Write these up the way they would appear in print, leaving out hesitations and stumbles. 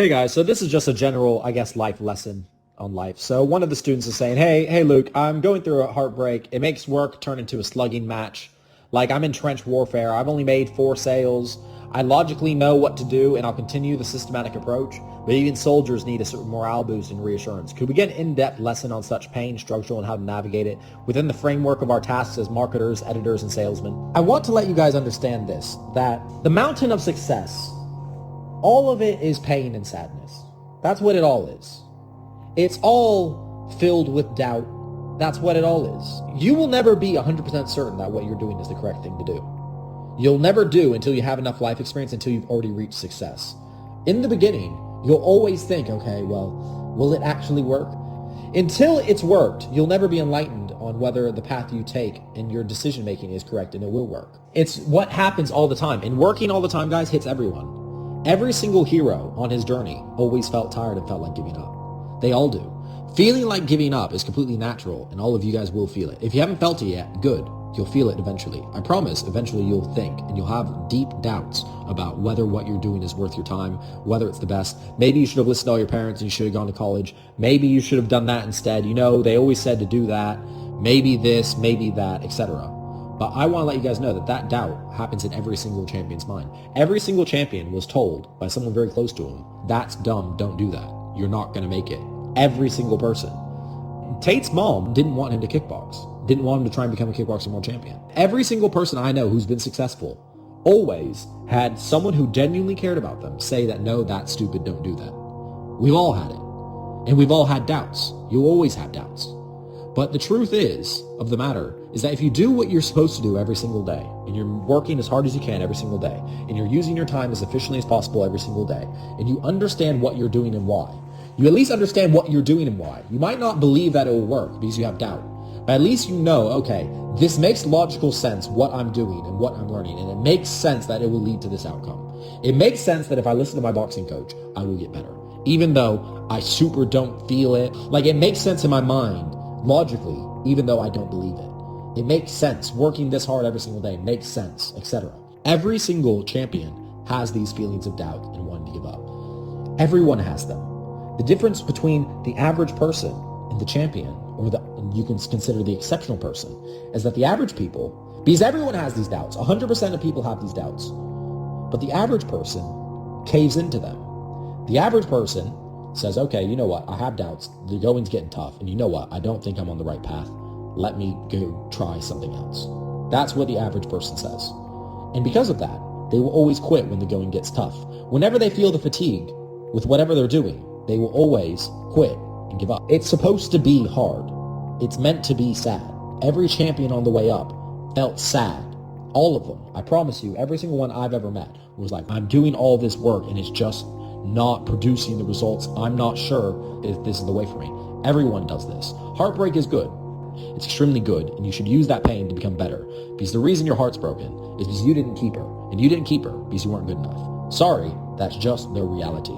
Hey guys, so this is just a general, I guess, life lesson on life. So one of the students is saying, hey Luke, I'm going through a heartbreak. It makes work turn into a slugging match. Like I'm in trench warfare. I've only made 4 sales. I logically know what to do and I'll continue the systematic approach. But even soldiers need a certain morale boost and reassurance. Could we get an in-depth lesson on such pain, struggle, and how to navigate it within the framework of our tasks as marketers, editors, and salesmen? I want to let you guys understand this, that the mountain of success, all of it is pain and sadness. That's what it all is. It's all filled with doubt. That's what it all is. You will never be 100% certain that what you're doing is the correct thing to do. You'll never do until you have enough life experience, until you've already reached success. In the beginning, you'll always think, okay, well, will it actually work? Until it's worked, you'll never be enlightened on whether the path you take and your decision making is correct and it will work. It's what happens all the time. And working all the time, guys, hits everyone. Every single hero on his journey always felt tired and felt like giving up. They all do. Feeling like giving up is completely natural, and all of you guys will feel it. If you haven't felt it yet, good. You'll feel it eventually. I promise, eventually you'll think, and you'll have deep doubts about whether what you're doing is worth your time, whether it's the best. Maybe you should have listened to all your parents and you should have gone to college. Maybe you should have done that instead. You know, they always said to do that. Maybe this, maybe that, etc. But I want to let you guys know that that doubt happens in every single champion's mind. Every single champion was told by someone very close to him, that's dumb, don't do that. You're not going to make it. Every single person. Tate's mom didn't want him to kickbox, didn't want him to try and become a kickboxing world champion. Every single person I know who's been successful always had someone who genuinely cared about them say that, no, that's stupid, don't do that. We've all had it. And we've all had doubts. You always have doubts. But the truth of the matter is that if you do what you're supposed to do every single day, and you're working as hard as you can every single day, and you're using your time as efficiently as possible every single day, and you understand what you're doing and why, you at least understand what you're doing and why. You might not believe that it will work because you have doubt, but at least you know, okay, this makes logical sense what I'm doing and what I'm learning, and it makes sense that it will lead to this outcome. It makes sense that if I listen to my boxing coach, I will get better. Even though I super don't feel it, like it makes sense in my mind, logically, even though I don't believe it. It makes sense. Working this hard every single day makes sense, etc. Every single champion has these feelings of doubt and wanting to give up. Everyone has them. The difference between the average person and the champion, or you can consider the exceptional person, is that the average people, because everyone has these doubts, 100% of people have these doubts, but the average person caves into them. The average person says, okay, you know what, I have doubts, the going's getting tough, and you know what, I don't think I'm on the right path, let me go try something else. That's what the average person says. And because of that, they will always quit when the going gets tough. Whenever they feel the fatigue with whatever they're doing, they will always quit and give up. It's supposed to be hard. It's meant to be sad. Every champion on the way up felt sad. All of them. I promise you, every single one I've ever met was like, I'm doing all this work and it's just not producing the results. I'm not sure if this is the way for me. Everyone does this. Heartbreak is good. It's extremely good, and you should use that pain to become better. Because the reason your heart's broken is because you didn't keep her. And you didn't keep her because you weren't good enough. Sorry, that's just the reality.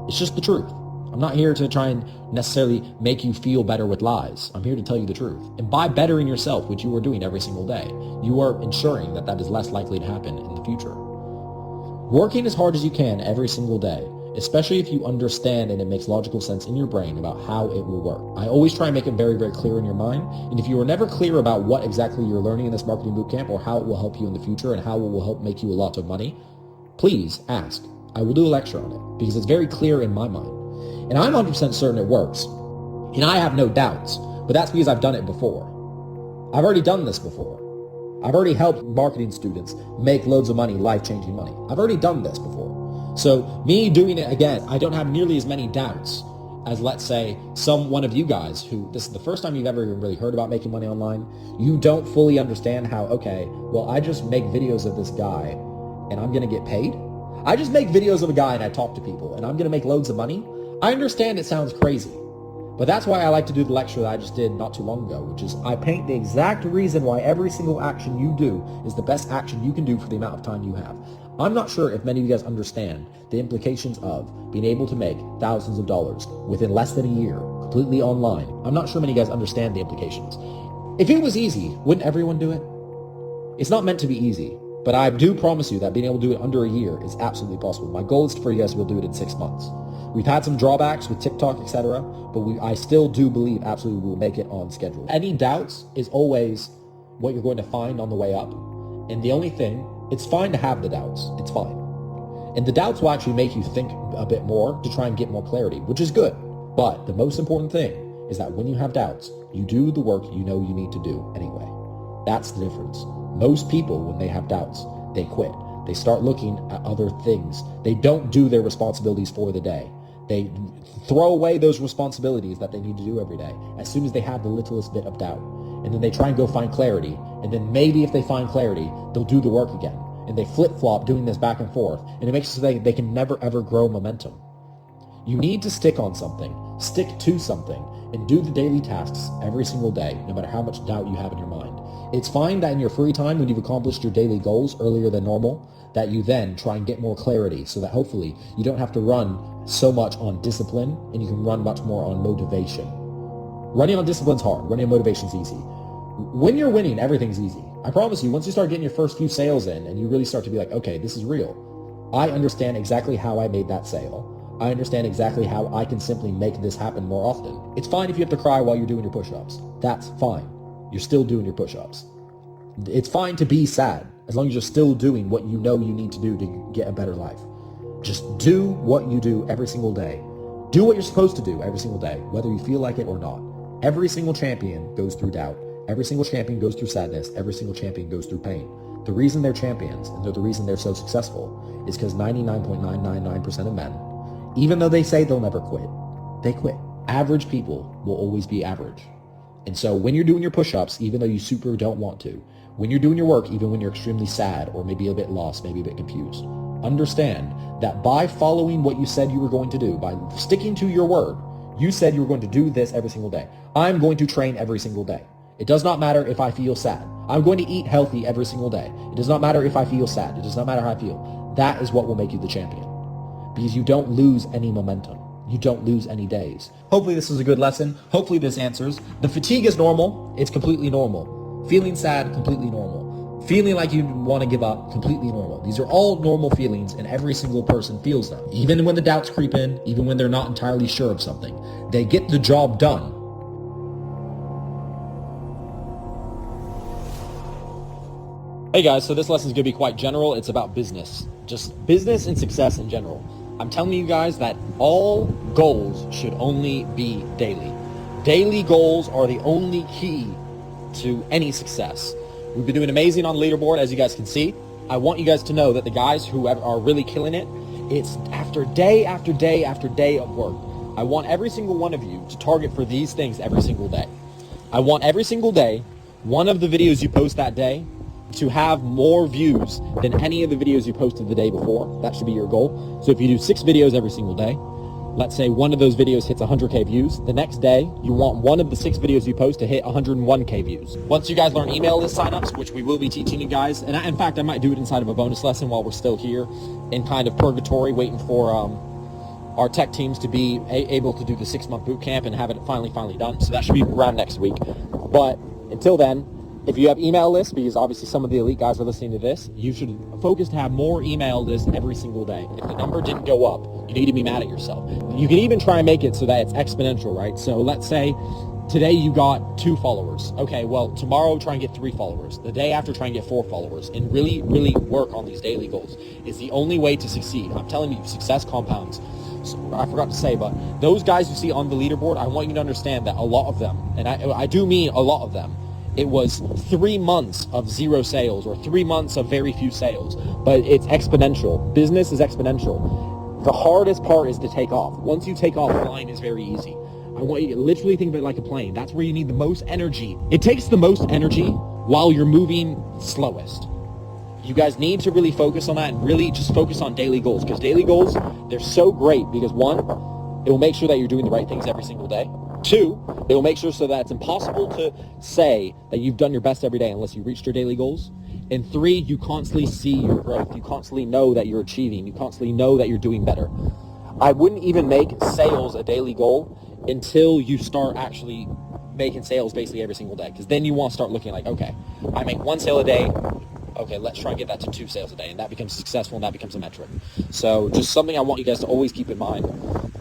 It's just the truth. I'm not here to try and necessarily make you feel better with lies. I'm here to tell you the truth. And by bettering yourself, which you are doing every single day, you are ensuring that that is less likely to happen in the future. Working as hard as you can every single day, especially if you understand and it makes logical sense in your brain about how it will work. I always try and make it very, very clear in your mind. And if you are never clear about what exactly you're learning in this marketing bootcamp or how it will help you in the future and how it will help make you a lot of money, please ask. I will do a lecture on it because it's very clear in my mind. And I'm 100% certain it works. And I have no doubts, but that's because I've done it before. I've already done this before. I've already helped marketing students make loads of money, life-changing money. I've already done this before. So me doing it again, I don't have nearly as many doubts as, let's say, one of you guys who, this is the first time you've ever even really heard about making money online. You don't fully understand how, okay, well, I just make videos of this guy and I'm going to get paid. I just make videos of a guy and I talk to people and I'm going to make loads of money. I understand it sounds crazy, but that's why I like to do the lecture that I just did not too long ago, which is I paint the exact reason why every single action you do is the best action you can do for the amount of time you have. I'm not sure if many of you guys understand the implications of being able to make thousands of dollars within less than a year, completely online. I'm not sure many of you guys understand the implications. If it was easy, wouldn't everyone do it? It's not meant to be easy, but I do promise you that being able to do it under a year is absolutely possible. My goal is for you guys to be able to do it in 6 months. We've had some drawbacks with TikTok, etc., but I still do believe absolutely we'll make it on schedule. Any doubts is always what you're going to find on the way up. And the only thing, it's fine to have the doubts. It's fine. And the doubts will actually make you think a bit more to try and get more clarity, which is good. But the most important thing is that when you have doubts, you do the work you know you need to do anyway. That's the difference. Most people, when they have doubts, they quit. They start looking at other things. They don't do their responsibilities for the day. They throw away those responsibilities that they need to do every day as soon as they have the littlest bit of doubt. And then they try and go find clarity. And then maybe if they find clarity, they'll do the work again. And they flip-flop doing this back and forth. And it makes it so they can never, ever grow momentum. You need to stick on something, stick to something, and do the daily tasks every single day, no matter how much doubt you have in your mind. It's fine that in your free time, when you've accomplished your daily goals earlier than normal, that you then try and get more clarity so that hopefully you don't have to run so much on discipline and you can run much more on motivation. Running on discipline's hard. Running on motivation's easy. When you're winning, everything's easy. I promise you, once you start getting your first few sales in and you really start to be like, okay, this is real. I understand exactly how I made that sale. I understand exactly how I can simply make this happen more often. It's fine if you have to cry while you're doing your push-ups. That's fine. You're still doing your push-ups. It's fine to be sad as long as you're still doing what you know you need to do to get a better life. Just do what you do every single day. Do what you're supposed to do every single day, whether you feel like it or not. Every single champion goes through doubt. Every single champion goes through sadness. Every single champion goes through pain. The reason they're champions and the reason they're so successful is because 99.999% of men, even though they say they'll never quit, they quit. Average people will always be average. And so when you're doing your push-ups, even though you super don't want to, when you're doing your work, even when you're extremely sad or maybe a bit lost, maybe a bit confused, understand that by following what you said you were going to do, by sticking to your word, you said you were going to do this every single day. I'm going to train every single day. It does not matter if I feel sad. I'm going to eat healthy every single day. It does not matter if I feel sad. It does not matter how I feel. That is what will make you the champion. Because you don't lose any momentum. You don't lose any days. Hopefully this is a good lesson. Hopefully this answers. The fatigue is normal. It's completely normal. Feeling sad, completely normal. Feeling like you want to give up, completely normal. These are all normal feelings and every single person feels them. Even when the doubts creep in, even when they're not entirely sure of something, they get the job done. Hey guys, so this lesson is going to be quite general. It's about business. Just business and success in general. I'm telling you guys that all goals should only be daily. Daily goals are the only key to any success. We've been doing amazing on the leaderboard, as you guys can see. I want you guys to know that the guys who are really killing it, it's after day after day after day of work. I want every single one of you to target for these things every single day. I want every single day, one of the videos you post that day to have more views than any of the videos you posted the day before. That should be your goal. So if you do 6 videos every single day, let's say one of those videos hits 100K views. The next day, you want one of the 6 videos you post to hit 101K views. Once you guys learn email list signups, which we will be teaching you guys, and in fact, I might do it inside of a bonus lesson while we're still here in kind of purgatory, waiting for our tech teams to be able to do the 6-month boot camp and have it finally done. So that should be around next week. But until then, if you have email lists, because obviously some of the elite guys are listening to this, you should focus to have more email lists every single day. If the number didn't go up, you need to be mad at yourself. You can even try and make it so that it's exponential, right? So let's say today you got 2 followers. Okay, well, tomorrow try and get 3 followers. The day after, try and get 4 followers. And really, really work on these daily goals. It's the only way to succeed. I'm telling you, success compounds. So I forgot to say, but those guys you see on the leaderboard, I want you to understand that a lot of them, and I do mean a lot of them, it was 3 months of 0 sales or 3 months of very few sales, but it's exponential. Business is exponential. The hardest part is to take off. Once you take off, flying is very easy. I want you to literally think of it like a plane. That's where you need the most energy. It takes the most energy while you're moving slowest. You guys need to really focus on that and really just focus on daily goals, because daily goals, they're so great because 1, it will make sure that you're doing the right things every single day. 2, it will make sure so that it's impossible to say that you've done your best every day unless you reached your daily goals. And 3, you constantly see your growth. You constantly know that you're achieving. You constantly know that you're doing better. I wouldn't even make sales a daily goal until you start actually making sales basically every single day, because then you want to start looking like, okay, I make 1 sale a day. Okay, let's try and get that to 2 sales a day, and that becomes successful, and that becomes a metric. So just something I want you guys to always keep in mind.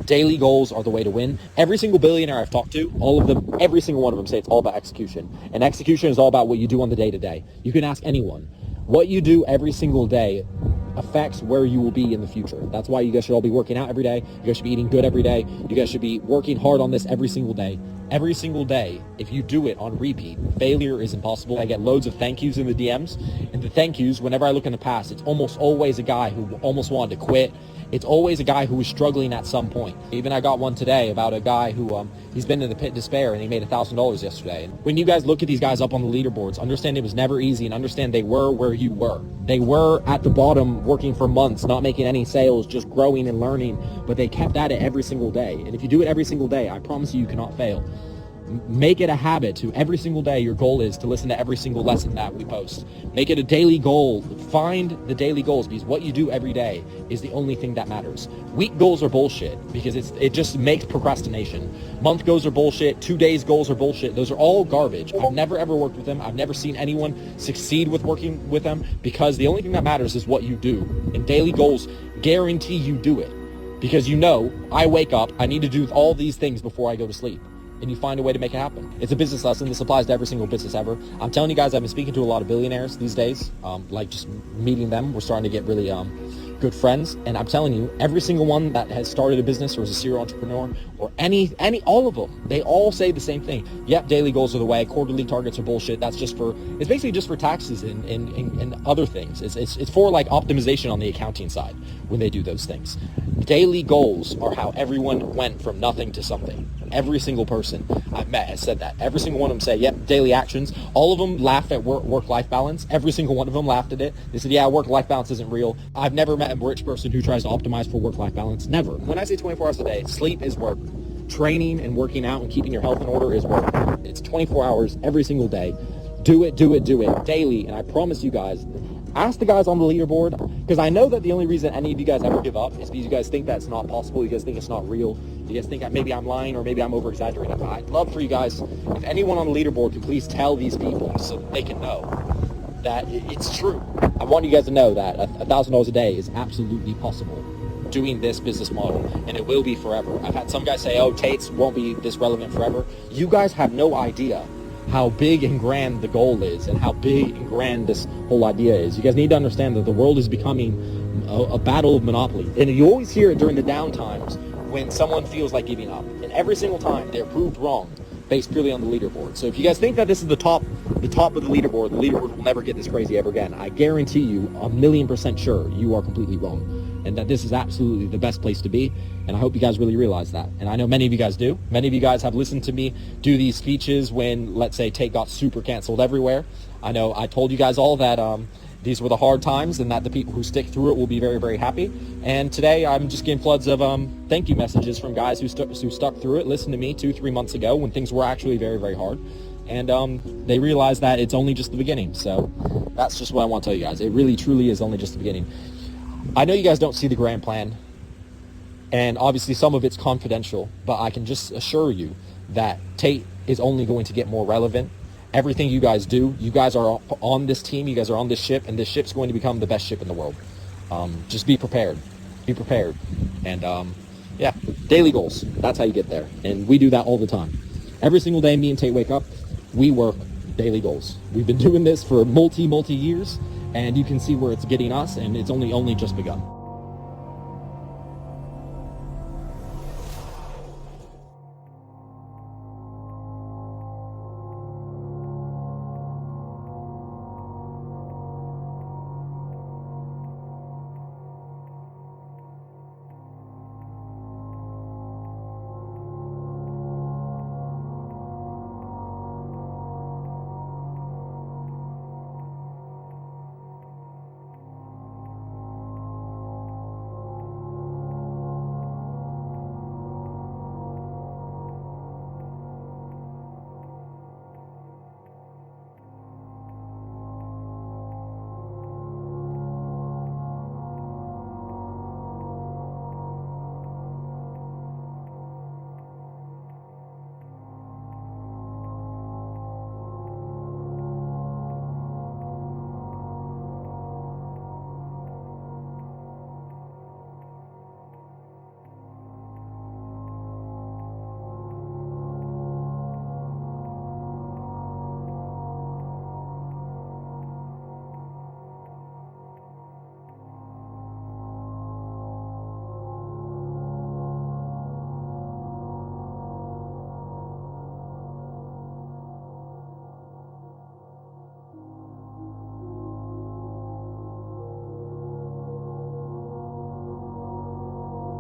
Daily goals are the way to win. Every single billionaire I've talked to, all of them, every single one of them say it's all about execution. And execution is all about what you do on the day-to-day. You can ask anyone. What you do every single day affects where you will be in the future. That's why you guys should all be working out every day. You guys should be eating good every day. You guys should be working hard on this every single day. Every single day, if you do it on repeat, failure is impossible. I get loads of thank yous in the DMs. And the thank yous, whenever I look in the past, it's almost always a guy who almost wanted to quit. It's always a guy who was struggling at some point. Even I got one today about a guy who, he's been in the pit of despair and he made $1,000 yesterday. And when you guys look at these guys up on the leaderboards, understand it was never easy and understand they were where you were. They were at the bottom working for months, not making any sales, just growing and learning, but they kept at it every single day. And if you do it every single day, I promise you, you cannot fail. Make it a habit to every single day. Your goal is to listen to every single lesson that we post. Make it a daily goal. Find the daily goals, because what you do every day is the only thing that matters. Week goals are bullshit because it just makes procrastination. Month goals are bullshit. 2 days goals are bullshit. Those are all garbage. I've never ever worked with them. I've never seen anyone succeed with working with them, because the only thing that matters is what you do. And daily goals guarantee you do it, because you know, I wake up, I need to do all these things before I go to sleep. And you find a way to make it happen. It's a business lesson. This applies to every single business ever. I'm telling you guys, I've been speaking to a lot of billionaires these days, like just meeting them. We're starting to get really good friends. And I'm telling you, every single one that has started a business or is a serial entrepreneur or all of them, they all say the same thing. Yep, daily goals are the way. Quarterly targets are bullshit. That's just it's basically just for taxes and other things. It's for like optimization on the accounting side when they do those things. Daily goals are how everyone went from nothing to something. Every single person I've met has said that. Every single one of them say, yep, daily actions. All of them laugh at work-life balance. Every single one of them laughed at it. They said, yeah, work-life balance isn't real. I've never met a rich person who tries to optimize for work-life balance. Never. When I say 24 hours a day, sleep is work. Training and working out and keeping your health in order is work. It's 24 hours every single day. Do it daily. And I promise you guys, ask the guys on the leaderboard, because I know that the only reason any of you guys ever give up is because you guys think that's not possible. You guys think it's not real. You guys think maybe I'm lying or maybe I'm over-exaggerating. But I'd love for you guys, if anyone on the leaderboard can please tell these people so that they can know that it's true. I want you guys to know that $1,000 a day is absolutely possible doing this business model, and it will be forever. I've had some guys say, oh, Tate's won't be this relevant forever. You guys have no idea how big and grand the goal is and how big and grand this whole idea is. You guys need to understand that the world is becoming a battle of monopoly. And you always hear it during the down times when someone feels like giving up. And every single time they're proved wrong based purely on the leaderboard. So if you guys think that this is the top of the leaderboard will never get this crazy ever again. I guarantee you, 1,000,000% sure, you are completely wrong. And that this is absolutely the best place to be. And I hope you guys really realize that. And I know many of you guys do. Many of you guys have listened to me do these speeches when, let's say, Tate got super canceled everywhere. I know I told you guys all that these were the hard times and that the people who stick through it will be very, very happy. And today I'm just getting floods of thank you messages from guys who stuck through it, listened to me 2-3 months ago when things were actually very, very hard. And they realized that it's only just the beginning. So that's just what I want to tell you guys. It really, truly is only just the beginning. I know you guys don't see the grand plan, and obviously some of it's confidential, but I can just assure you that Tate is only going to get more relevant. Everything you guys do, you guys are on this team, you guys are on this ship, and this ship's going to become the best ship in the world. Just be prepared. Be prepared. And yeah, daily goals. That's how you get there. And we do that all the time. Every single day, me and Tate wake up, we work daily goals. We've been doing this for multi years, and you can see where it's getting us, and it's only just begun.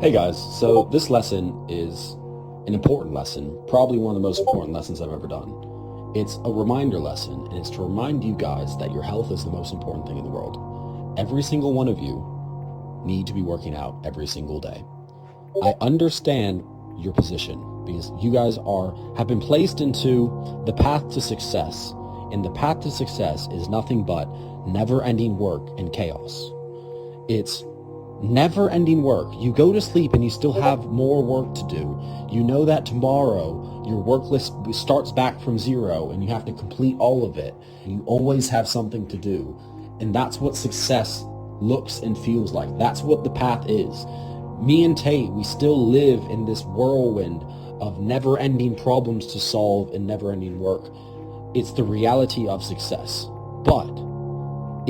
Hey guys, so this lesson is an important lesson, probably one of the most important lessons I've ever done. It's a reminder lesson, and it's to remind you guys that your health is the most important thing in the world. Every single one of you need to be working out every single day. I understand your position because you guys have been placed into the path to success, and the path to success is nothing but never-ending work and chaos. It's never-ending work. You go to sleep and you still have more work to do. You know that tomorrow your work list starts back from zero and you have to complete all of it. You always have something to do. And that's what success looks and feels like. That's what the path is. Me and Tate, we still live in this whirlwind of never-ending problems to solve and never-ending work. It's the reality of success. But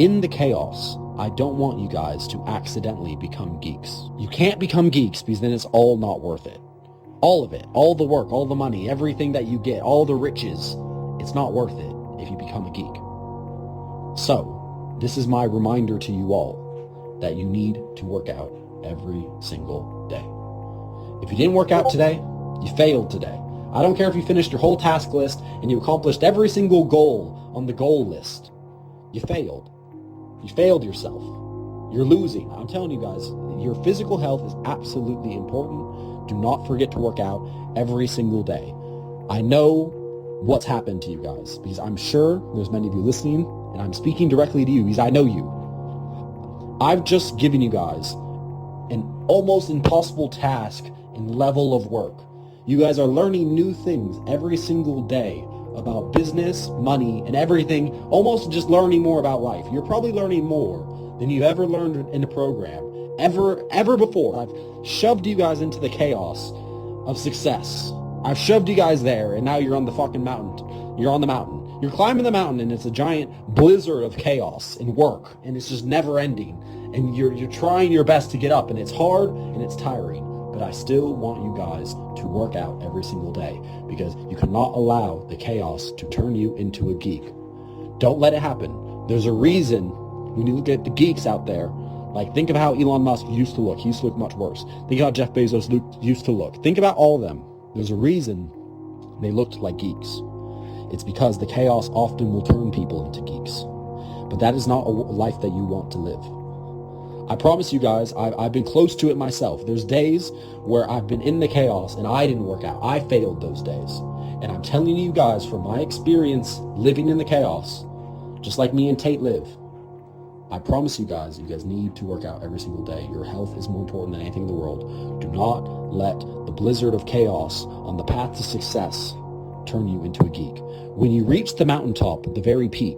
in the chaos, I don't want you guys to accidentally become geeks. You can't become geeks because then it's all not worth it. All of it, all the work, all the money, everything that you get, all the riches, it's not worth it if you become a geek. So, this is my reminder to you all that you need to work out every single day. If you didn't work out today, you failed today. I don't care if you finished your whole task list and you accomplished every single goal on the goal list. You failed. You failed yourself. You're losing. I'm telling you guys, your physical health is absolutely important. Do not forget to work out every single day. I know what's happened to you guys because I'm sure there's many of you listening, and I'm speaking directly to you because I know you. I've just given you guys an almost impossible task and level of work. You guys are learning new things every single day about business, money, and everything, almost just learning more about life. You're probably learning more than you've ever learned in a program, ever before. I've shoved you guys into the chaos of success. I've shoved you guys there, and now you're on the fucking mountain. You're on the mountain. You're climbing the mountain, and it's a giant blizzard of chaos and work, and it's just never ending. And you're trying your best to get up, and it's hard, and it's tiring. But I still want you guys to work out every single day because you cannot allow the chaos to turn you into a geek. Don't let it happen. There's a reason when you look at the geeks out there, like think of how Elon Musk used to look. He used to look much worse. Think of how Jeff Bezos used to look. Think about all of them. There's a reason they looked like geeks. It's because the chaos often will turn people into geeks. But that is not a life that you want to live. I promise you guys, I've been close to it myself. There's days where I've been in the chaos and I didn't work out. I failed those days. And I'm telling you guys from my experience living in the chaos, just like me and Tate live, I promise you guys need to work out every single day. Your health is more important than anything in the world. Do not let the blizzard of chaos on the path to success turn you into a geek. When you reach the mountaintop, the very peak,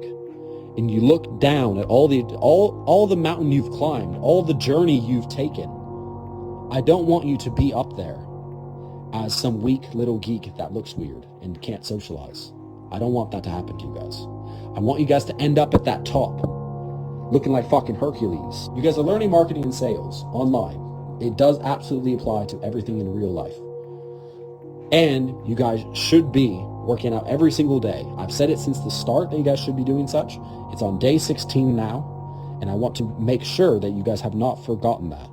and you look down at all the mountain you've climbed, all the journey you've taken, I don't want you to be up there as some weak little geek that looks weird and can't socialize. I don't want that to happen to you guys. I want you guys to end up at that top, looking like fucking Hercules. You guys are learning marketing and sales online. It does absolutely apply to everything in real life. And you guys should be working out every single day. I've said it since the start that you guys should be doing such. It's on day 16 now, and I want to make sure that you guys have not forgotten that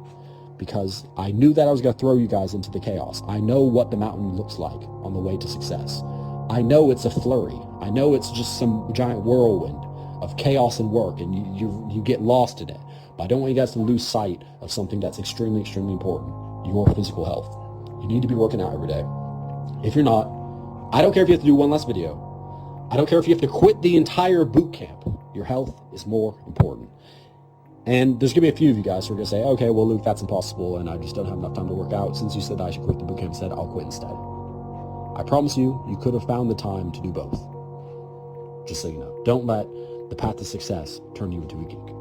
because I knew that I was going to throw you guys into the chaos. I know what the mountain looks like on the way to success. I know it's a flurry. I know it's just some giant whirlwind of chaos and work, and you get lost in it. But I don't want you guys to lose sight of something that's extremely, extremely important, your physical health. You need to be working out every day. If you're not, I don't care if you have to do one less video. I don't care if you have to quit the entire boot camp. Your health is more important. And there's going to be a few of you guys who are going to say, okay, well, Luke, that's impossible, and I just don't have enough time to work out. Since you said I should quit the boot camp instead, I'll quit instead. I promise you, you could have found the time to do both. Just so you know. Don't let the path to success turn you into a geek.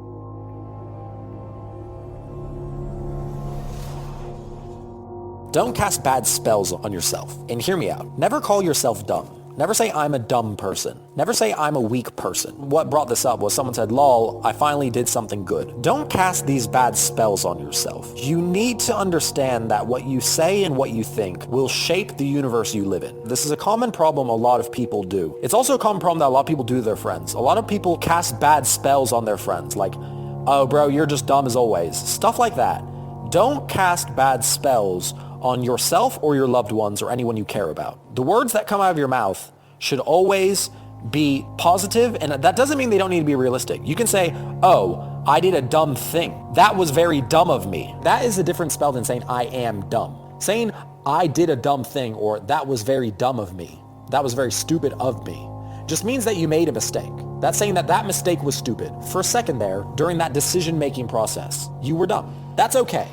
Don't cast bad spells on yourself. And hear me out. Never call yourself dumb. Never say I'm a dumb person. Never say I'm a weak person. What brought this up was someone said, lol, I finally did something good. Don't cast these bad spells on yourself. You need to understand that what you say and what you think will shape the universe you live in. This is a common problem a lot of people do. It's also a common problem that a lot of people do to their friends. A lot of people cast bad spells on their friends, like, oh bro, you're just dumb as always. Stuff like that. Don't cast bad spells on yourself or your loved ones or anyone you care about. The words that come out of your mouth should always be positive, and that doesn't mean they don't need to be realistic. You can say, oh, I did a dumb thing. That was very dumb of me. That is a different spell than saying I am dumb. Saying I did a dumb thing or that was very dumb of me, that was very stupid of me, just means that you made a mistake. That's saying that that mistake was stupid. For a second there, during that decision-making process, you were dumb. That's okay.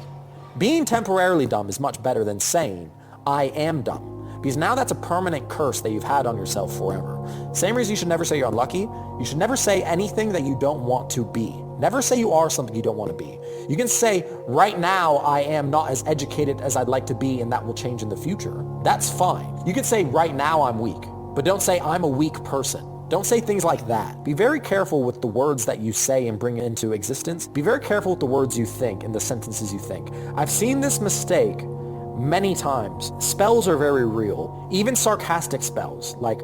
Being temporarily dumb is much better than saying, I am dumb. Because now that's a permanent curse that you've had on yourself forever. Same reason you should never say you're unlucky. You should never say anything that you don't want to be. Never say you are something you don't want to be. You can say, right now I am not as educated as I'd like to be and that will change in the future. That's fine. You can say, right now I'm weak. But don't say, I'm a weak person. Don't say things like that. Be very careful with the words that you say and bring into existence. Be very careful with the words you think and the sentences you think. I've seen this mistake many times. Spells are very real. Even sarcastic spells, like,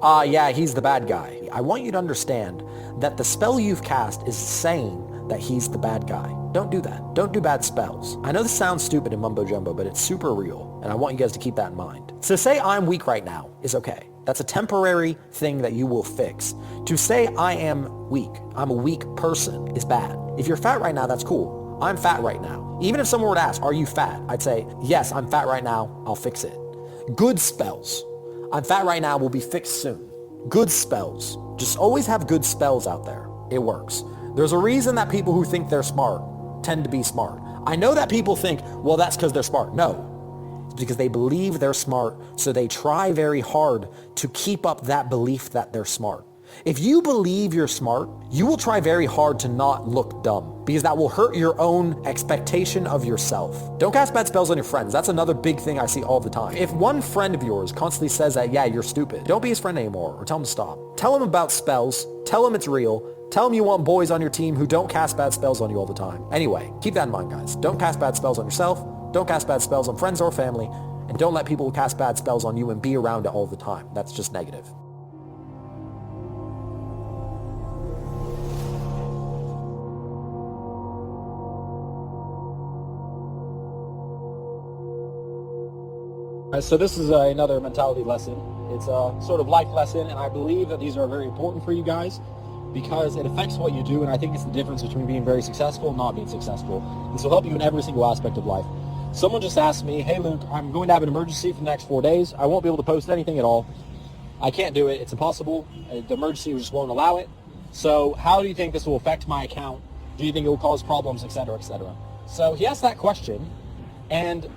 yeah, he's the bad guy. I want you to understand that the spell you've cast is saying that he's the bad guy. Don't do that. Don't do bad spells. I know this sounds stupid and mumbo jumbo, but it's super real, and I want you guys to keep that in mind. So say I'm weak right now is okay. That's a temporary thing that you will fix. To say I am weak, I'm a weak person is bad. If you're fat right now, that's cool. I'm fat right now. Even if someone were to ask, are you fat? I'd say, yes, I'm fat right now. I'll fix it. Good spells. I'm fat right now will be fixed soon. Good spells. Just always have good spells out there. It works. There's a reason that people who think they're smart tend to be smart. I know that people think, well, that's because they're smart. No. It's because they believe they're smart, so they try very hard to keep up that belief that they're smart. If you believe you're smart, you will try very hard to not look dumb, because that will hurt your own expectation of yourself. Don't cast bad spells on your friends. That's another big thing I see all the time. If one friend of yours constantly says that, yeah, you're stupid, don't be his friend anymore, or tell him to stop. Tell him about spells. Tell him it's real. Tell him you want boys on your team who don't cast bad spells on you all the time. Anyway, keep that in mind, guys. Don't cast bad spells on yourself. Don't cast bad spells on friends or family. And don't let people cast bad spells on you and be around it all the time. That's just negative. So this is another mentality lesson. It's a sort of life lesson, and I believe that these are very important for you guys because it affects what you do, and I think it's the difference between being very successful and not being successful. This will help you in every single aspect of life. Someone just asked me, hey Luke, I'm going to have an emergency for the next 4 days. I won't be able to post anything at all. I can't do it. It's impossible. The emergency just won't allow it. So how do you think this will affect my account? Do you think it will cause problems, etc., etc.? So he asked that question, and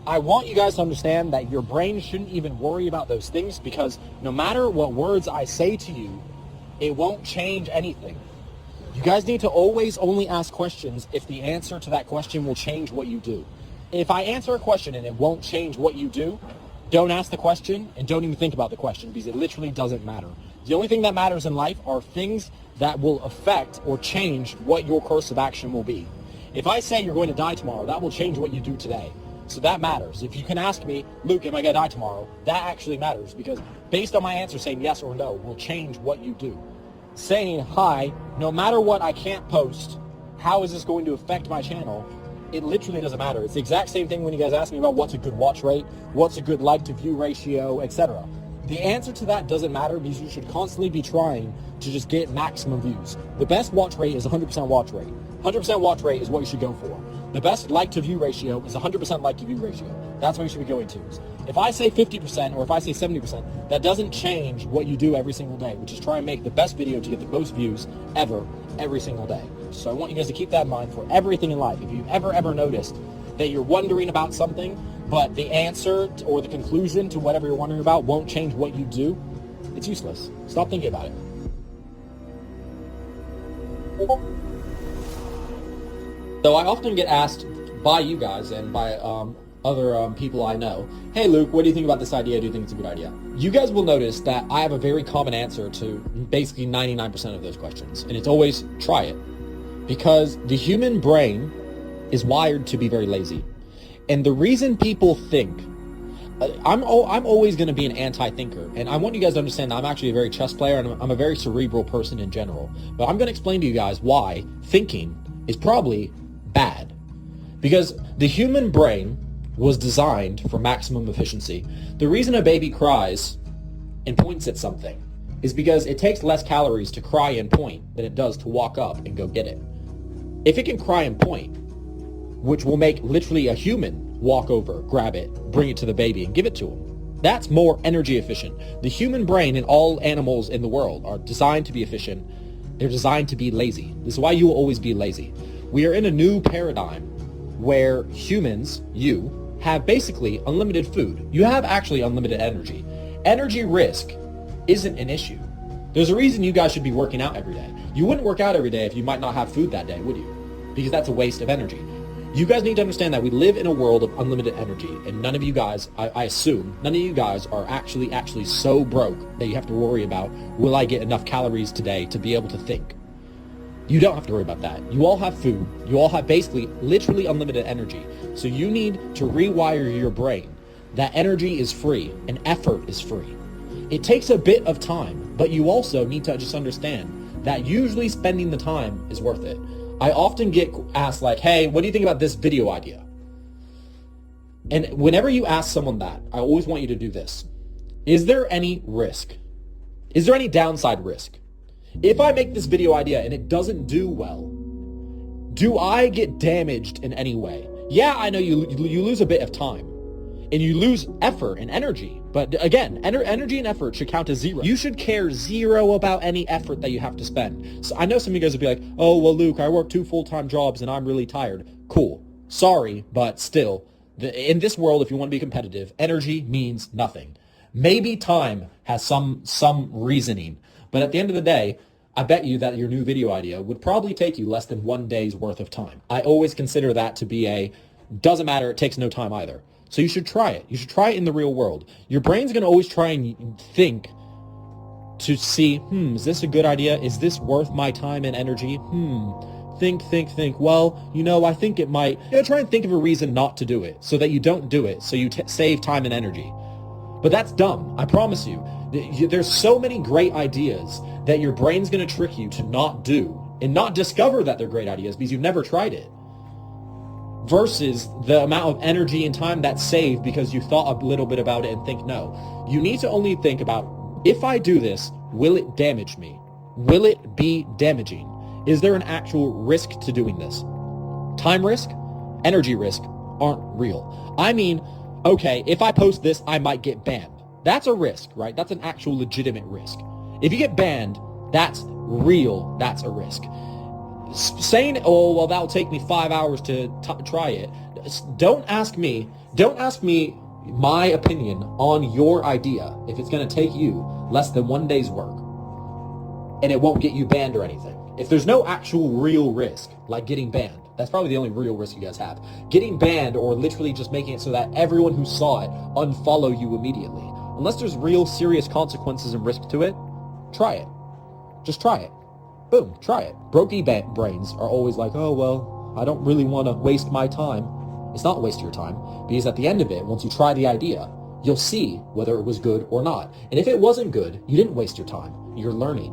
I want you guys to understand that your brain shouldn't even worry about those things because no matter what words I say to you, it won't change anything. You guys need to always only ask questions if the answer to that question will change what you do. If I answer a question and it won't change what you do, don't ask the question and don't even think about the question because it literally doesn't matter. The only thing that matters in life are things that will affect or change what your course of action will be. If I say you're going to die tomorrow, that will change what you do today. So that matters. If you can ask me, Luke, am I going to die tomorrow? That actually matters because based on my answer saying yes or no will change what you do. Saying hi, no matter what I can't post, how is this going to affect my channel? It literally doesn't matter. It's the exact same thing when you guys ask me about what's a good watch rate, what's a good like to view ratio, etc. The answer to that doesn't matter because you should constantly be trying to just get maximum views. The best watch rate is 100% watch rate. 100% watch rate is what you should go for. The best like to view ratio is 100% like to view ratio. That's what you should be going to. If I say 50% or if I say 70%, that doesn't change what you do every single day, which is try and make the best video to get the most views ever, every single day. So I want you guys to keep that in mind for everything in life. If you've ever noticed that you're wondering about something, but the answer or the conclusion to whatever you're wondering about won't change what you do, it's useless. Stop thinking about it. So I often get asked by you guys and by other people I know, hey Luke, what do you think about this idea? Do you think it's a good idea? You guys will notice that I have a very common answer to basically 99% of those questions, and it's always try it. Because the human brain is wired to be very lazy. And the reason people think, I'm always going to be an anti-thinker, and I want you guys to understand that I'm actually a very chess player, and I'm a very cerebral person in general. But I'm going to explain to you guys why thinking is probably bad. Because the human brain was designed for maximum efficiency. The reason a baby cries and points at something is because it takes less calories to cry and point than it does to walk up and go get it. If it can cry and point, which will make literally a human walk over, grab it, bring it to the baby and give it to him, that's more energy efficient. The human brain and all animals in the world are designed to be efficient. They're designed to be lazy. This is why you will always be lazy. We are in a new paradigm where humans, you, have basically unlimited food. You have actually unlimited energy. Energy risk isn't an issue. There's a reason you guys should be working out every day. You wouldn't work out every day if you might not have food that day, would you? Because that's a waste of energy. You guys need to understand that we live in a world of unlimited energy, and none of you guys, I assume, none of you guys are actually so broke that you have to worry about, will I get enough calories today to be able to think? You don't have to worry about that. You all have food. You all have basically literally unlimited energy. So you need to rewire your brain that energy is free and effort is free. It takes a bit of time, but you also need to just understand that usually spending the time is worth it. I often get asked like, hey, what do you think about this video idea? And whenever you ask someone that, I always want you to do this. Is there any risk? Is there any downside risk? If I make this video idea and it doesn't do well, do I get damaged in any way? Yeah, I know you lose a bit of time and you lose effort and energy. But again, energy and effort should count as zero. You should care zero about any effort that you have to spend. So I know some of you guys will be like, oh, well, Luke, I work 2 full-time jobs and I'm really tired. Cool. Sorry, but still, in this world, if you want to be competitive, energy means nothing. Maybe time has some reasoning. But at the end of the day, I bet you that your new video idea would probably take you less than 1 day's worth of time. I always consider that to be doesn't matter, it takes no time either. So you should try it. You should try it in the real world. Your brain's going to always try and think to see, is this a good idea? Is this worth my time and energy? Think. Well, I think it might. Try and think of a reason not to do it so that you don't do it, so you save time and energy. But that's dumb. I promise you. There's so many great ideas that your brain's going to trick you to not do and not discover that they're great ideas because you've never tried it. Versus the amount of energy and time that's saved because you thought a little bit about it and think no. You need to only think about, if I do this, will it damage me? Will it be damaging? Is there an actual risk to doing this? Time risk, energy risk aren't real. I mean, okay, if I post this, I might get banned. That's a risk, right? That's an actual legitimate risk. If you get banned, that's real. That's a risk. Saying, oh, well, that'll take me 5 hours to try it. Don't ask me my opinion on your idea if it's going to take you less than 1 day's work and it won't get you banned or anything. If there's no actual real risk, like getting banned, that's probably the only real risk you guys have. Getting banned or literally just making it so that everyone who saw it unfollow you immediately. Unless there's real serious consequences and risk to it, try it. Just try it. Boom, try it. Brokey brains are always like, oh, well, I don't really want to waste my time. It's not waste your time, because at the end of it, once you try the idea, you'll see whether it was good or not. And if it wasn't good, you didn't waste your time. You're learning.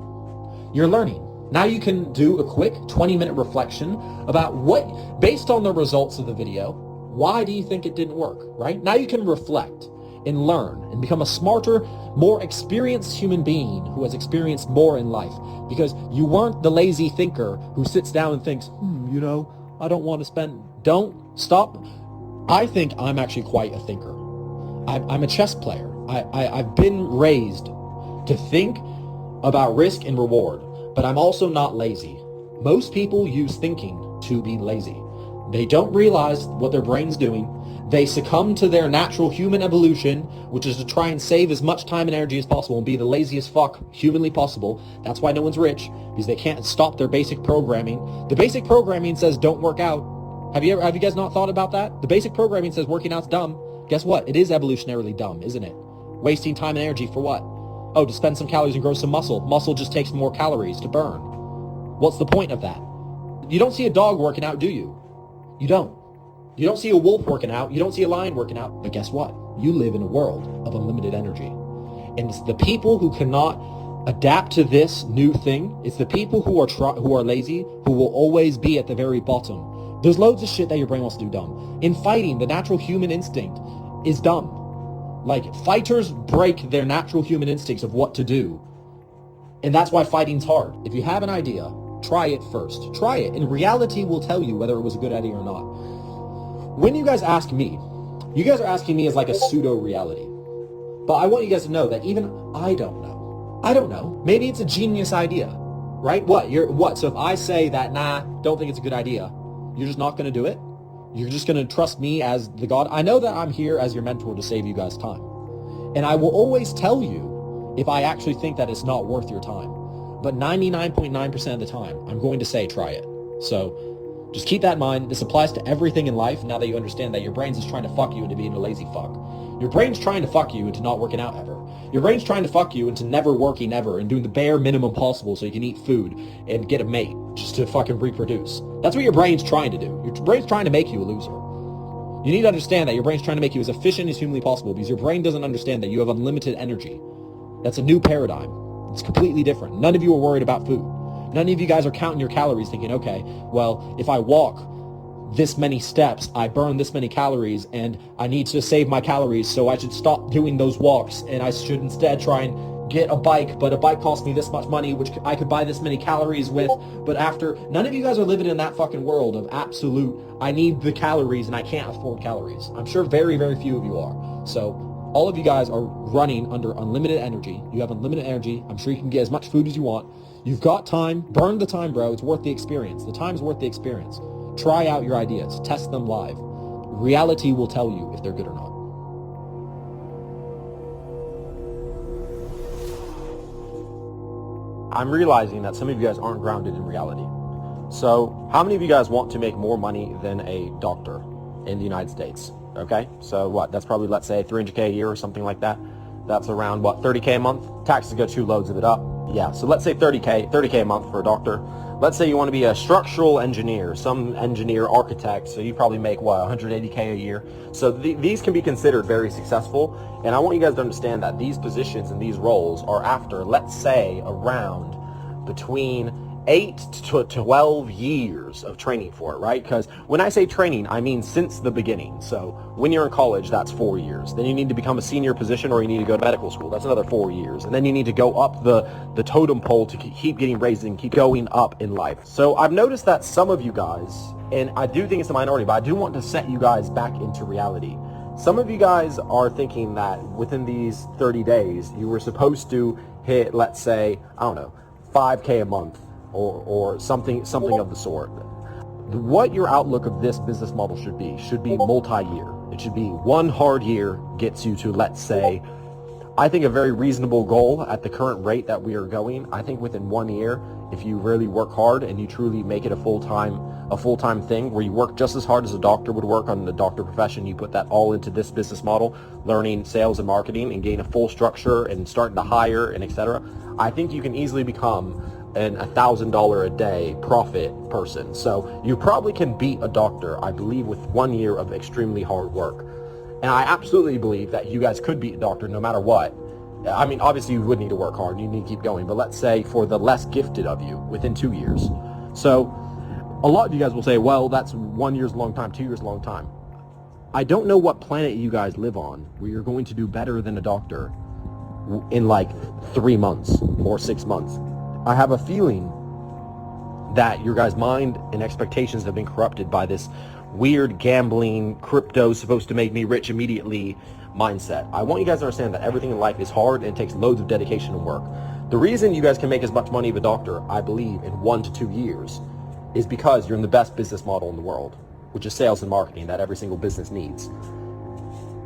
You're learning. Now you can do a quick 20-minute reflection about what, based on the results of the video, why do you think it didn't work, right? Now you can reflect and learn and become a smarter, more experienced human being who has experienced more in life, because you weren't the lazy thinker who sits down and thinks, I don't want to spend. Don't stop. I think I'm actually quite a thinker. I'm a chess player. I've been raised to think about risk and reward, but I'm also not lazy. Most people use thinking to be lazy. They don't realize what their brain's doing. They succumb to their natural human evolution, which is to try and save as much time and energy as possible and be the laziest fuck humanly possible. That's why no one's rich, because they can't stop their basic programming. The basic programming says don't work out. Have you guys not thought about that? The basic programming says working out's dumb. Guess what? It is evolutionarily dumb, isn't it? Wasting time and energy for what? Oh, to spend some calories and grow some muscle. Muscle just takes more calories to burn. What's the point of that? You don't see a dog working out, do you? You don't. You don't see a wolf working out. You don't see a lion working out. But guess what? You live in a world of unlimited energy. And it's the people who cannot adapt to this new thing. It's the people who are lazy, who will always be at the very bottom. There's loads of shit that your brain wants to do dumb. In fighting, the natural human instinct is dumb. Like, fighters break their natural human instincts of what to do. And that's why fighting's hard. If you have an idea, try it first. Try it, and reality will tell you whether it was a good idea or not. When you guys ask me, you guys are asking me as like a pseudo-reality. But I want you guys to know that even I don't know. I don't know. Maybe it's a genius idea, right? What? So if I say that, nah, don't think it's a good idea, you're just not going to do it? You're just going to trust me as the God? I know that I'm here as your mentor to save you guys time. And I will always tell you if I actually think that it's not worth your time. But 99.9% of the time, I'm going to say try it. So just keep that in mind. This applies to everything in life now that you understand that your brain's just trying to fuck you into being a lazy fuck. Your brain's trying to fuck you into not working out ever. Your brain's trying to fuck you into never working ever and doing the bare minimum possible so you can eat food and get a mate just to fucking reproduce. That's what your brain's trying to do. Your brain's trying to make you a loser. You need to understand that your brain's trying to make you as efficient as humanly possible because your brain doesn't understand that you have unlimited energy. That's a new paradigm. It's completely different. None of you are worried about food. None of you guys are counting your calories thinking, okay, well, if I walk this many steps, I burn this many calories, and I need to save my calories, so I should stop doing those walks, and I should instead try and get a bike, but a bike costs me this much money, which I could buy this many calories with, but after, none of you guys are living in that fucking world of absolute, I need the calories and I can't afford calories. I'm sure very, very few of you are. So all of you guys are running under unlimited energy. You have unlimited energy. I'm sure you can get as much food as you want. You've got time. Burn the time, bro. It's worth the experience. The time's worth the experience. Try out your ideas. Test them live. Reality will tell you if they're good or not. I'm realizing that some of you guys aren't grounded in reality. So how many of you guys want to make more money than a doctor in the United States? Okay, so what? That's probably, let's say, $300K a year or something like that. That's around, what, $30K a month? Taxes go 2 loads of it up. Yeah, so let's say $30K a month for a doctor. Let's say you want to be a structural engineer, some engineer, architect, so you probably make, what, $180K a year. So these can be considered very successful, and I want you guys to understand that these positions and these roles are after, let's say, around between 8 to 12 years of training for it, right? Because when I say training, I mean since the beginning. So when you're in college, that's 4 years. Then you need to become a senior position or you need to go to medical school. That's another 4 years. And then you need to go up the totem pole to keep getting raised and keep going up in life. So I've noticed that some of you guys, and I do think it's a minority, but I do want to set you guys back into reality. Some of you guys are thinking that within these 30 days, you were supposed to hit, let's say, I don't know, 5K a month. Or something of the sort. What your outlook of this business model should be multi-year. It should be one hard year gets you to, let's say, I think a very reasonable goal at the current rate that we are going. I think within 1 year, if you really work hard and you truly make it a full-time thing where you work just as hard as a doctor would work on the doctor profession, you put that all into this business model, learning sales and marketing and gain a full structure and starting to hire and etc. I think you can easily become an $1,000 a day profit person. So you probably can beat a doctor, I believe, with 1 year of extremely hard work. And I absolutely believe that you guys could beat a doctor no matter what. I mean, obviously you would need to work hard, you need to keep going, but let's say for the less gifted of you, within 2 years. So a lot of you guys will say, well, that's 1 year's a long time, 2 years a long time. I don't know what planet you guys live on where you're going to do better than a doctor in like 3 months or 6 months. I have a feeling that your guys' mind and expectations have been corrupted by this weird gambling, crypto supposed to make me rich immediately mindset. I want you guys to understand that everything in life is hard and it takes loads of dedication and work. The reason you guys can make as much money as a doctor, I believe, in 1 to 2 years is because you're in the best business model in the world, which is sales and marketing that every single business needs.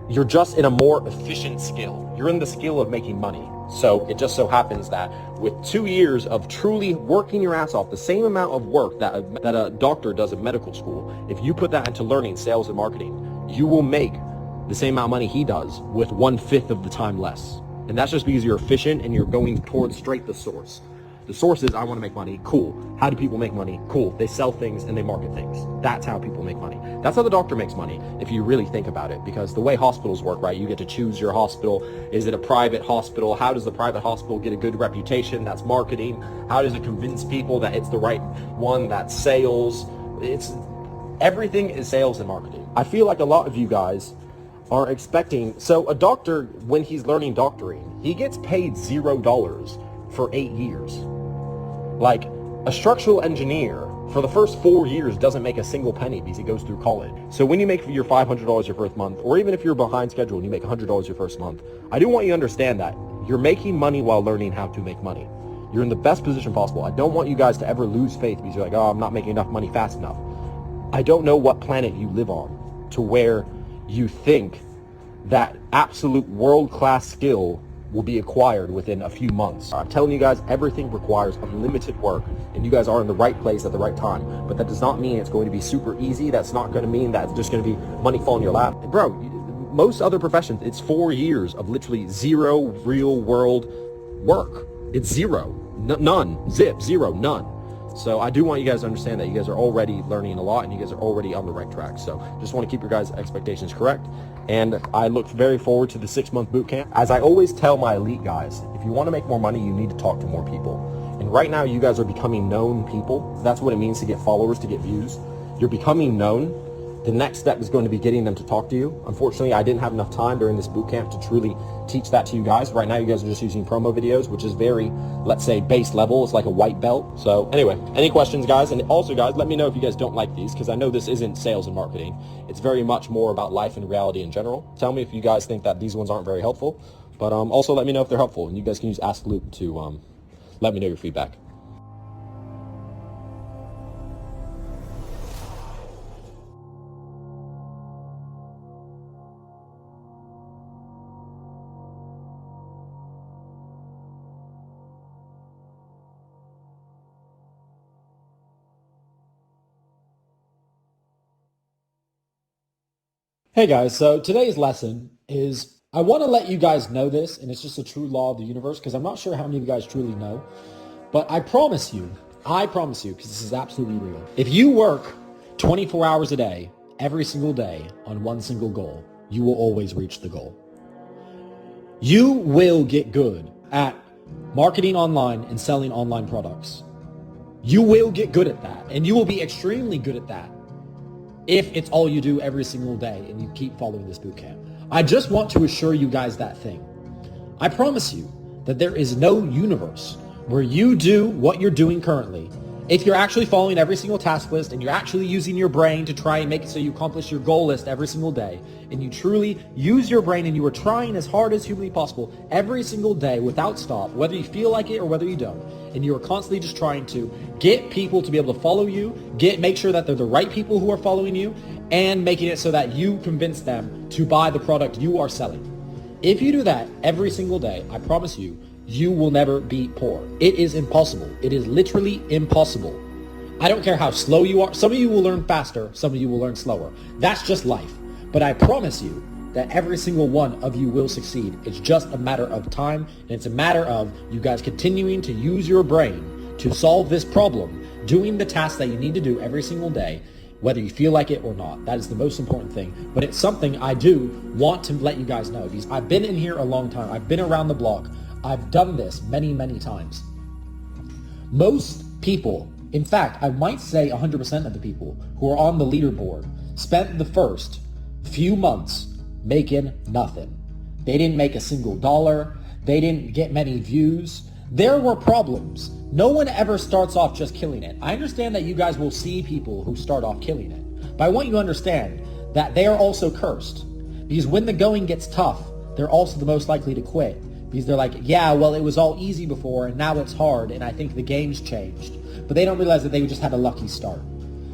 You're just in a more efficient skill. You're in the skill of making money. So it just so happens that with 2 years of truly working your ass off, the same amount of work that a doctor does in medical school, if you put that into learning sales and marketing, you will make the same amount of money he does with 1/5 of the time less. And that's just because you're efficient and you're going towards straight the source. The source is, I want to make money. Cool. How do people make money? Cool. They sell things and they market things. That's how people make money. That's how the doctor makes money, if you really think about it. Because the way hospitals work, right, you get to choose your hospital. Is it a private hospital? How does the private hospital get a good reputation? That's marketing. How does it convince people that it's the right one? That's sales. Everything is sales and marketing. I feel like a lot of you guys are expecting, so a doctor, when he's learning doctoring, he gets paid $0 for 8 years. Like, a structural engineer for the first 4 years doesn't make a single penny because he goes through college. So when you make your $500 your first month, or even if you're behind schedule and you make $100 your first month, I do want you to understand that you're making money while learning how to make money. You're in the best position possible. I don't want you guys to ever lose faith because you're like, oh, I'm not making enough money fast enough. I don't know what planet you live on to where you think that absolute world-class skill will be acquired within a few months. I'm telling you guys, everything requires unlimited work, and you guys are in the right place at the right time. But that does not mean it's going to be super easy. That's not going to mean that it's just going to be money fall in your lap. Bro, most other professions, it's 4 years of literally zero real world work. It's zero. None. Zip. Zero. None. So I do want you guys to understand that you guys are already learning a lot and you guys are already on the right track. So just want to keep your guys' expectations correct. And I look very forward to the 6-month boot camp. As I always tell my elite guys, if you want to make more money, you need to talk to more people. And right now you guys are becoming known people. That's what it means to get followers, to get views. You're becoming known. The next step is going to be getting them to talk to you. Unfortunately, I didn't have enough time during this boot camp to truly teach that to you guys. Right now, you guys are just using promo videos, which is very, let's say, base level. It's like a white belt. So anyway, any questions, guys? And also, guys, let me know if you guys don't like these, because I know this isn't sales and marketing. It's very much more about life and reality in general. Tell me if you guys think that these ones aren't very helpful. But also let me know if they're helpful. And you guys can use Ask Luke to let me know your feedback. Hey guys, so today's lesson is, I want to let you guys know this, and it's just a true law of the universe, because I'm not sure how many of you guys truly know, but I promise you, because this is absolutely real. If you work 24 hours a day, every single day, on one single goal, you will always reach the goal. You will get good at marketing online and selling online products. You will get good at that, and you will be extremely good at that if it's all you do every single day and you keep following this boot camp. I just want to assure you guys that thing. I promise you that there is no universe where you do what you're doing currently. If you're actually following every single task list and you're actually using your brain to try and make it so you accomplish your goal list every single day, and you truly use your brain and you are trying as hard as humanly possible every single day without stop, whether you feel like it or whether you don't, and you are constantly just trying to get people to be able to follow you, make sure that they're the right people who are following you, and making it so that you convince them to buy the product you are selling. If you do that every single day, I promise you, you will never be poor. It is impossible. It is literally impossible. I don't care how slow you are. Some of you will learn faster. Some of you will learn slower. That's just life. But I promise you that every single one of you will succeed. It's just a matter of time, and it's a matter of you guys continuing to use your brain to solve this problem, doing the tasks that you need to do every single day, whether you feel like it or not. That is the most important thing. But it's something I do want to let you guys know, because I've been in here a long time. I've been around the block. I've done this many, many times. Most people, in fact, I might say 100% of the people who are on the leaderboard spent the first few months making nothing. They didn't make a single dollar. They didn't get many views. There were problems. No one ever starts off just killing it. I understand that you guys will see people who start off killing it, but I want you to understand that they are also cursed, because when the going gets tough, they're also the most likely to quit. Because they're like, yeah, well, it was all easy before and now it's hard and I think the game's changed. But they don't realize that they just had a lucky start.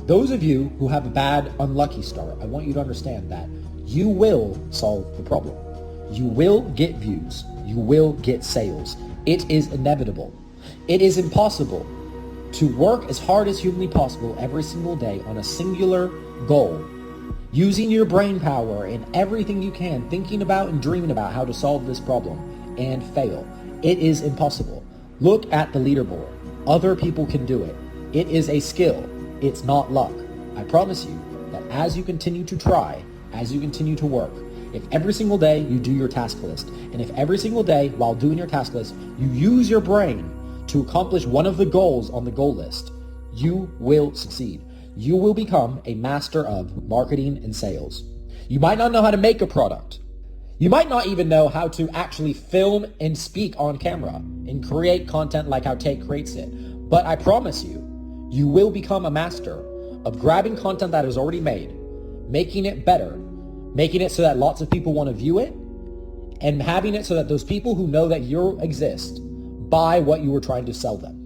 Those of you who have a bad, unlucky start, I want you to understand that you will solve the problem. You will get views. You will get sales. It is inevitable. It is impossible to work as hard as humanly possible every single day on a singular goal, using your brain power and everything you can, thinking about and dreaming about how to solve this problem, and fail. It is impossible. Look at the leaderboard. Other people can do it. It is a skill. It's not luck. I promise you that as you continue to try, as you continue to work, if every single day you do your task list, and if every single day while doing your task list, you use your brain to accomplish one of the goals on the goal list, you will succeed. you will become a master of marketing and sales. You might not know how to make a product. You might not even know how to actually film and speak on camera and create content like how Tate creates it. But I promise you, you will become a master of grabbing content that is already made, making it better, making it so that lots of people want to view it, and having it so that those people who know that you exist buy what you were trying to sell them.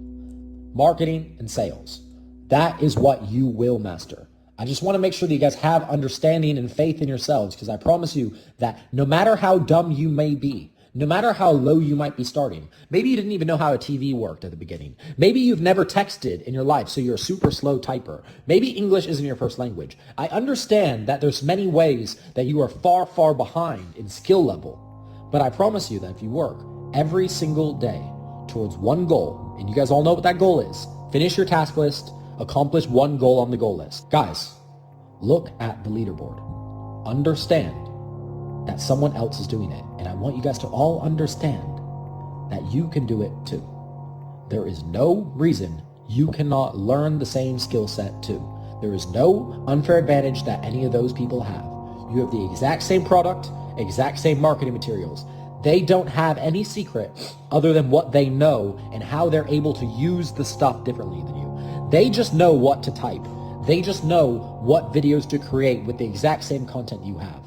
Marketing and sales. That is what you will master. I just want to make sure that you guys have understanding and faith in yourselves, because I promise you that no matter how dumb you may be, no matter how low you might be starting, maybe you didn't even know how a TV worked at the beginning. Maybe you've never texted in your life, so you're a super slow typer. Maybe English isn't your first language. I understand that there's many ways that you are far, far behind in skill level. But I promise you that if you work every single day towards one goal, and you guys all know what that goal is, finish your task list, accomplish one goal on the goal list. Guys, look at the leaderboard. Understand that someone else is doing it. And I want you guys to all understand that you can do it too. There is no reason you cannot learn the same skill set too. There is no unfair advantage that any of those people have. You have the exact same product, exact same marketing materials. They don't have any secret other than what they know and how they're able to use the stuff differently than you. They just know what to type. They just know what videos to create with the exact same content you have.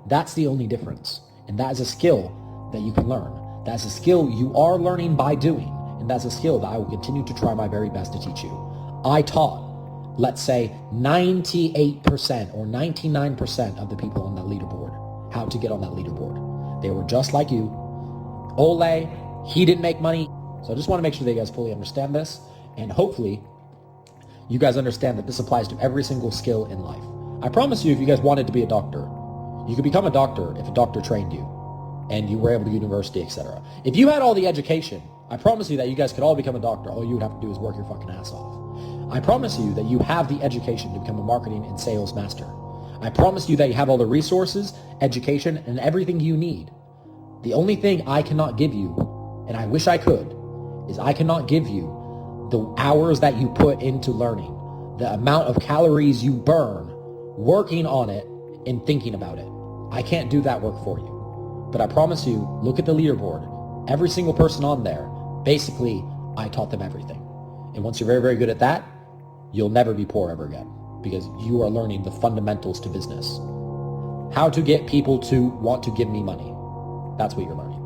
That's the only difference. And that is a skill that you can learn. That's a skill you are learning by doing. And that's a skill that I will continue to try my very best to teach you. I taught, let's say, 98% or 99% of the people on that leaderboard how to get on that leaderboard. They were just like you. Ole, he didn't make money. So I just want to make sure that you guys fully understand this. And hopefully, you guys understand that this applies to every single skill in life. I promise you, if you guys wanted to be a doctor, you could become a doctor if a doctor trained you and you were able to go to university, etc. If you had all the education, I promise you that you guys could all become a doctor. All you would have to do is work your fucking ass off. I promise you that you have the education to become a marketing and sales master. I promise you that you have all the resources, education, and everything you need. The only thing I cannot give you, and I wish I could, is I cannot give you the hours that you put into learning, the amount of calories you burn working on it and thinking about it. I can't do that work for you. But I promise you, look at the leaderboard. Every single person on there, basically, I taught them everything. And once you're very, very good at that, you'll never be poor ever again, because you are learning the fundamentals to business. How to get people to want to give me money. That's what you're learning.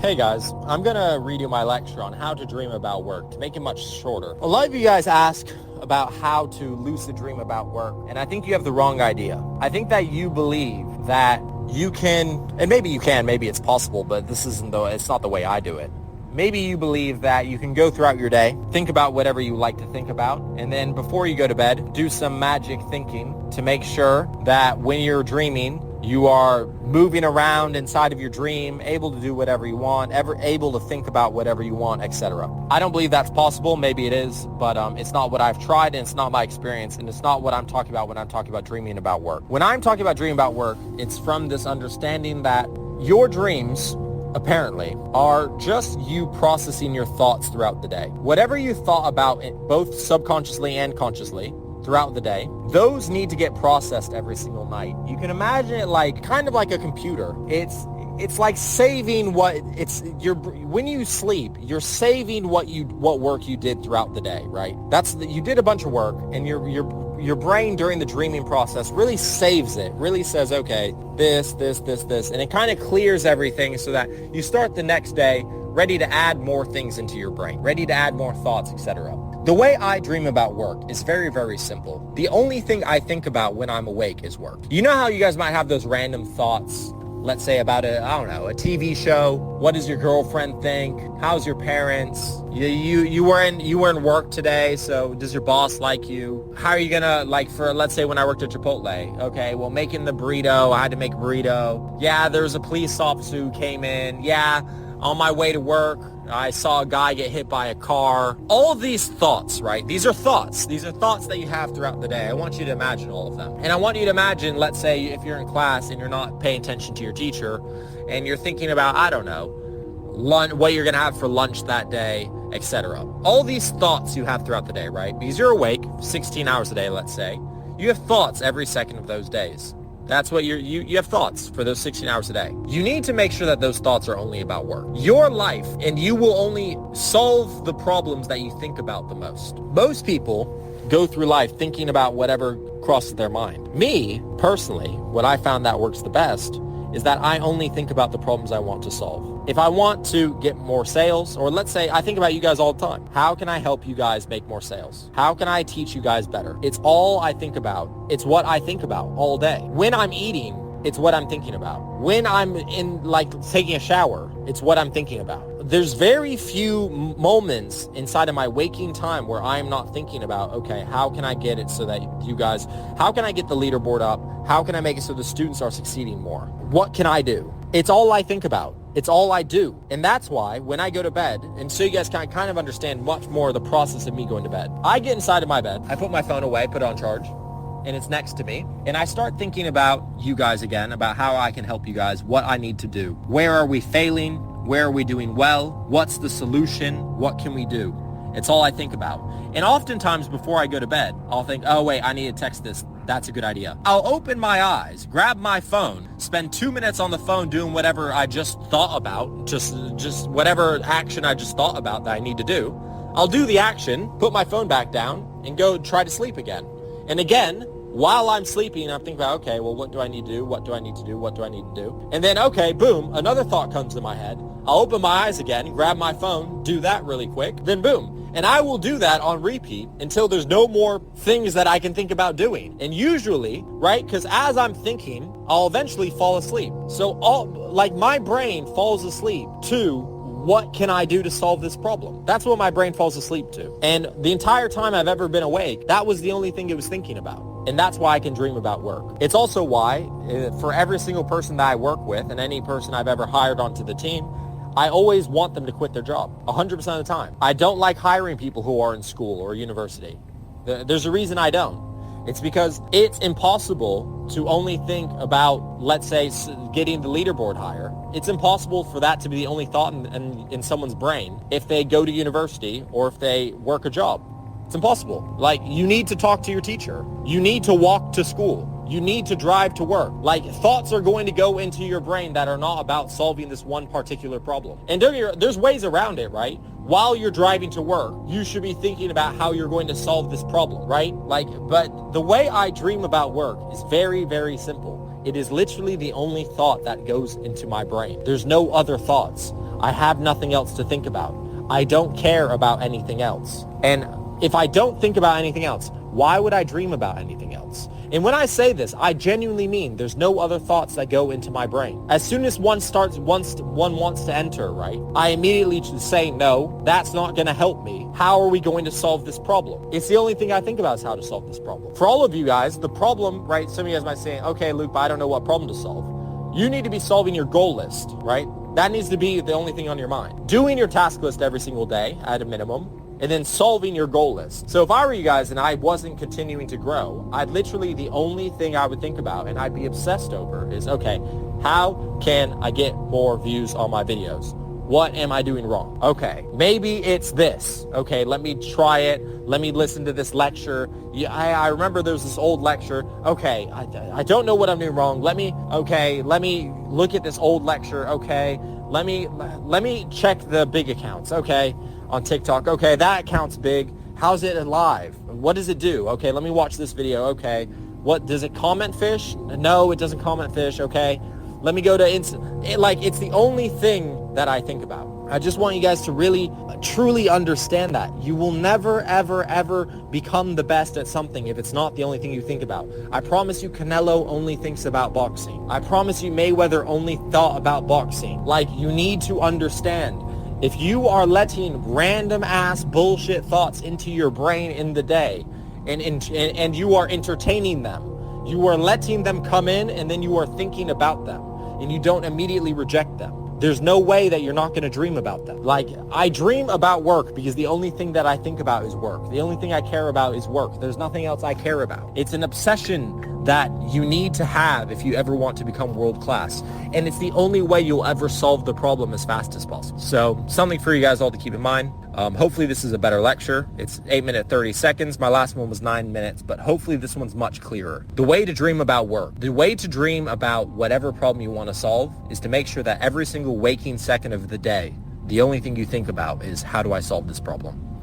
Hey guys, I'm going to read you my lecture on how to dream about work to make it much shorter. A lot of you guys ask about how to lucid dream about work, and I think you have the wrong idea. I think that you believe that you can, and maybe you can, maybe it's possible, but it's not the way I do it. Maybe you believe that you can go throughout your day, think about whatever you like to think about, and then before you go to bed, do some magic thinking to make sure that when you're dreaming, you are moving around inside of your dream, able to do whatever you want, able to think about whatever you want, etc. I don't believe that's possible. Maybe it is, but it's not what I've tried, and it's not my experience, and it's not what I'm talking about when I'm talking about dreaming about work. When I'm talking about dreaming about work, it's from this understanding that your dreams, apparently, are just you processing your thoughts throughout the day. Whatever you thought about, both subconsciously and consciously, throughout the day, those need to get processed every single night. You can imagine it like kind of like a computer. It's like saving when you sleep, you're saving what work you did throughout the day, right? You did a bunch of work, and your brain during the dreaming process really saves it, really says, okay, this, and it kind of clears everything so that you start the next day ready to add more things into your brain, ready to add more thoughts, etc. The way I dream about work is very, very simple. The only thing I think about when I'm awake is work. You know how you guys might have those random thoughts, let's say about a TV show. What does your girlfriend think? How's your parents? You were in work today, so does your boss like you? How are you gonna, let's say when I worked at Chipotle, okay, well, making the burrito, I had to make a burrito. Yeah, there was a police officer who came in. Yeah, on my way to work, I saw a guy get hit by a car. All of these thoughts, right? These are thoughts. These are thoughts that you have throughout the day. I want you to imagine all of them. And I want you to imagine, let's say if you're in class and you're not paying attention to your teacher and you're thinking about, I don't know, what you're going to have for lunch that day, etc. All these thoughts you have throughout the day, right? Because you're awake 16 hours a day, let's say. You have thoughts every second of those days. That's what you have thoughts for those 16 hours a day. You need to make sure that those thoughts are only about work. Your life, and you will only solve the problems that you think about the most. Most people go through life thinking about whatever crosses their mind. Me, personally, what I found that works the best is that I only think about the problems I want to solve. If I want to get more sales, or let's say I think about you guys all the time. How can I help you guys make more sales? How can I teach you guys better? It's all I think about. It's what I think about all day. When I'm eating, it's what I'm thinking about. When I'm taking a shower, it's what I'm thinking about. There's very few moments inside of my waking time where I'm not thinking about, okay, how can I get it so that you guys, how can I get the leaderboard up? How can I make it so the students are succeeding more? What can I do? It's all I think about. It's all I do. And that's why when I go to bed, and so you guys can kind of understand much more of the process of me going to bed. I get inside of my bed, I put my phone away, put it on charge, and it's next to me. And I start thinking about you guys again, about how I can help you guys, what I need to do. Where are we failing? Where are we doing well? What's the solution? What can we do? It's all I think about. And oftentimes before I go to bed, I'll think, oh wait, I need to text this. That's a good idea. I'll open my eyes, grab my phone, spend 2 minutes on the phone doing whatever I just thought about, just whatever action I just thought about that I need to do. I'll do the action, put my phone back down, and go try to sleep again. And again, while I'm sleeping, I'm thinking about, okay, well, what do I need to do? What do I need to do? What do I need to do? And then, okay, boom, another thought comes to my head. I'll open my eyes again, grab my phone, do that really quick, then boom. And I will do that on repeat until there's no more things that I can think about doing. And usually, right, because as I'm thinking, I'll eventually fall asleep. So my brain falls asleep to what can I do to solve this problem? That's what my brain falls asleep to. And the entire time I've ever been awake, that was the only thing it was thinking about. And that's why I can dream about work. It's also why, for every single person that I work with and any person I've ever hired onto the team, I always want them to quit their job 100% of the time. I don't like hiring people who are in school or university. There's a reason I don't. It's because it's impossible to only think about, let's say, getting the leaderboard higher. It's impossible for that to be the only thought in someone's brain if they go to university or if they work a job. It's impossible. Like, you need to talk to your teacher. You need to walk to school. You need to drive to work. Like, thoughts are going to go into your brain that are not about solving this one particular problem. And there's ways around it, right? While you're driving to work, you should be thinking about how you're going to solve this problem, right? But the way I dream about work is very, very simple. It is literally the only thought that goes into my brain. There's no other thoughts. I have nothing else to think about. I don't care about anything else. And if I don't think about anything else, why would I dream about anything else? And when I say this, I genuinely mean there's no other thoughts that go into my brain. As soon as one wants to enter, right, I immediately say, no, that's not going to help me. How are we going to solve this problem? It's the only thing I think about is how to solve this problem. For all of you guys, the problem, right, some of you guys might say, okay, Luke, but I don't know what problem to solve. You need to be solving your goal list, right? That needs to be the only thing on your mind. Doing your task list every single day at a minimum, and then solving your goal list. So if I were you guys and I wasn't continuing to grow, I'd literally, the only thing I would think about and I'd be obsessed over is, okay, how can I get more views on my videos? What am I doing wrong? Okay, maybe it's this. Okay, let me try it. Let me listen to this lecture. Yeah, I remember there was this old lecture. Okay, I don't know what I'm doing wrong. Let me look at this old lecture. Okay, let me check the big accounts. Okay, on TikTok. Okay, that account's big. How's it live? What does it do? Okay, let me watch this video. Okay, what does it comment fish? No, it doesn't comment fish. Okay, let me go to it's the only thing that I think about. I just want you guys to really, truly understand that. You will never, ever, ever become the best at something if it's not the only thing you think about. I promise you Canelo only thinks about boxing. I promise you Mayweather only thought about boxing. Like, you need to understand, if you are letting random ass bullshit thoughts into your brain in the day and you are entertaining them, you are letting them come in and then you are thinking about them and you don't immediately reject them, there's no way that you're not going to dream about them. Like, I dream about work because the only thing that I think about is work. The only thing I care about is work. There's nothing else I care about. It's an obsession that you need to have if you ever want to become world class. And it's the only way you'll ever solve the problem as fast as possible. So something for you guys all to keep in mind. Hopefully this is a better lecture. It's 8 minutes, 30 seconds. My last one was 9 minutes, but hopefully this one's much clearer. The way to dream about work, the way to dream about whatever problem you want to solve is to make sure that every single waking second of the day, the only thing you think about is, how do I solve this problem?